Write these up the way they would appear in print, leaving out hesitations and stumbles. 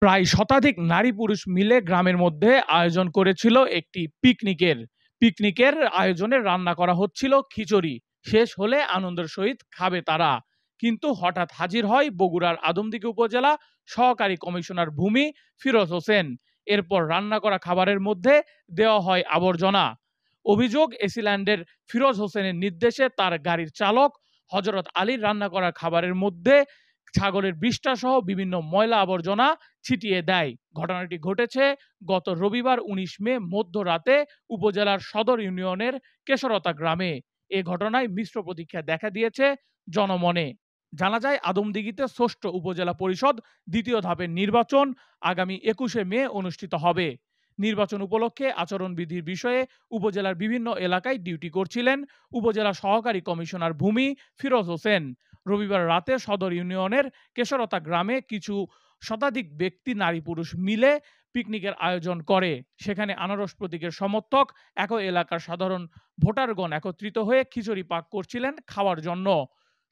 প্রায় শতাধিক নারী পুরুষ মিলে গ্রামের মধ্যে আয়োজন করেছিল একটি পিকনিকের আয়োজনে রান্না করা হচ্ছিল খিচুড়ি। শেষ হলে আনন্দের সহিত খাবে তারা। কিন্তু হঠাৎ হাজির হয় বগুড়ার আদমদীঘি উপজেলা সহকারী কমিশনার ভূমি ফিরোজ হোসেন। এরপর রান্না করা খাবারের মধ্যে দেওয়া হয় আবর্জনা। অভিযোগ, এসিল্যান্ডের ফিরোজ হোসেনের নির্দেশে তার গাড়ির চালক হজরত আলীর রান্না করা খাবারের মধ্যে ছাগলের বিষ্ঠা সহ বিভিন্ন ময়লা আবর্জনা ছিটিয়ে দেয়। ঘটনাটি ঘটেছে গত রবিবার ১৯ মে মধ্যরাতে উপজেলার সদর ইউনিয়নের কেশরতা গ্রামে। এ ঘটনায় মিশ্র প্রতিক্রিয়া দেখা দিয়েছে জনমনে। জানা যায়, আদমদীঘিতে ষষ্ঠ উপজেলা পরিষদ দ্বিতীয় ধাপের নির্বাচন আগামী ২১শে মে অনুষ্ঠিত হবে। নির্বাচন উপলক্ষে আচরণবিধির বিষয়ে উপজেলার বিভিন্ন এলাকায় ডিউটি করছিলেন উপজেলা সহকারী কমিশনার ভূমি ফিরোজ হোসেন। রবিবার রাতে সদর ইউনিয়নের কেশরতা গ্রামে কিছু শতাধিক ব্যক্তি নারী পুরুষ মিলে পিকনিকের আয়োজন করে। সেখানে আনারস প্রতীকের সমর্থক একই এলাকার সাধারণ ভোটারগণ একত্রিত হয়ে খিচুড়ি পাক করছিলেন খাওয়ার জন্য।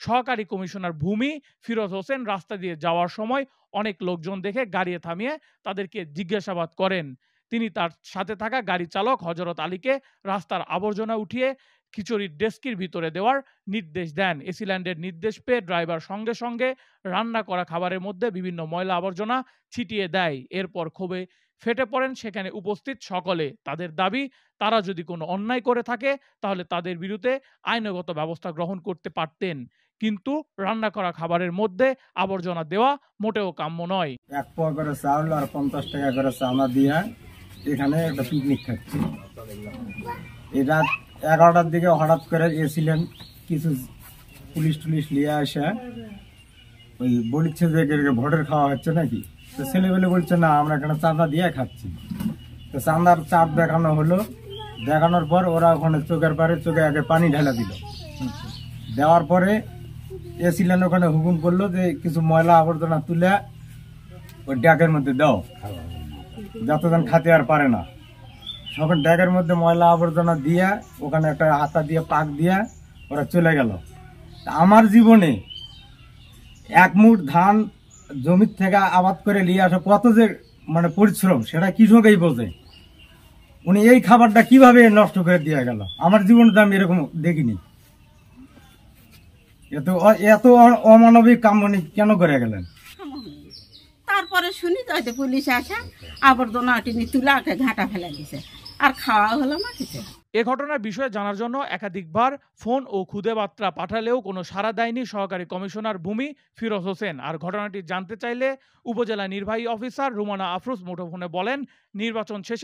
সহকারী কমিশনার ভূমি ফিরোজ হোসেন রাস্তা দিয়ে যাওয়ার সময় অনেক লোকজন দেখে গাড়ি থামিয়ে তাদেরকে জিজ্ঞাসাবাদ করেন। তিনি তার সাথে থাকা গাড়ি চালক হজরত আলীকে রাস্তার আবর্জনা উঠিয়ে খিচুড়ির ডেস্কির ভিতরে দেওয়ার নির্দেশ দেন। এসিল্যান্ডের নির্দেশ পেয়ে ড্রাইভার সঙ্গে সঙ্গে রান্না করা খাবারের মধ্যে বিভিন্ন ময়লা আবর্জনা ছিটিয়ে দেয়। এরপর ক্ষোভে ফেটে পড়েন সেখানে উপস্থিত সকলে। তাদের দাবি, তারা যদি কোনো অন্যায় করে থাকে তাহলে তাদের বিরুদ্ধে আইনগত ব্যবস্থা গ্রহণ করতে পারতেন, কিন্তু রান্না করা খাবারের মধ্যে আবর্জনা দেওয়া মোটেও কাম্য নয়। ১ পোয়া করে চাউল আর ৫০ টাকা করে চাঁদা দিয়ে এখানে একটা পিকনিক খাচ্ছি। এই রাত ১১টার দিকে হঠাৎ করে এসেছিলেন কিছু পুলিশ টুলিশ নিয়ে আসে, ওই বলছে যে ভোটের খাওয়া হচ্ছে নাকি। তো ছেলেবেলে বলছে না, আমরা এখানে চাঁদা দিয়ে খাচ্ছি। তো চাঁদার চাপ দেখানো হলো, দেখানোর পর ওরা ওখানে চোখের পারে চোখে আগে পানি ঢেলা দিল। দেওয়ার পরে এসিলেন ওখানে হুকুম করলো যে কিছু ময়লা আবর্জনা তুলে ওই ড্যাকের মধ্যে দাও, যতজন খাতে আর পারে না। তখন ড্যাকের মধ্যে ময়লা আবর্জনা দিয়ে ওখানে একটা হাতা দিয়ে পাক দিয়ে ওরা চলে গেল। আমার জীবনে এক মুঠ ধান জমির থেকে আবাদ করে নিয়ে আসা কত যে মানে পরিশ্রম, সেটা কৃষকই বোঝে। উনি এই খাবারটা কিভাবে নষ্ট করে দিয়ে গেল, আমার জীবনে তো আমি এরকম দেখিনি। এত অমানবিক কাম উনি কেন করে গেলেন? তারপরে শুনি তো হয়তো পুলিশ আসে আবর্জনা টিনি তুলে ঘাটা ফেলে দিছে, আর খাওয়া হলো না কিছু। এ ঘটনার বিষয়ে জানার জন্য একাধিকবার ফোন ও খুদে বার্তা পাঠালেও কোনো সাড়া দেয়নি সহকারী কমিশনার ভূমি ফিরোজ হোসেন। আর ঘটনাটি জানতে চাইলে উপজেলা নির্বাহী অফিসার রুমানা আফরোজ মুঠোফোনে বলেন, নির্বাচন শেষে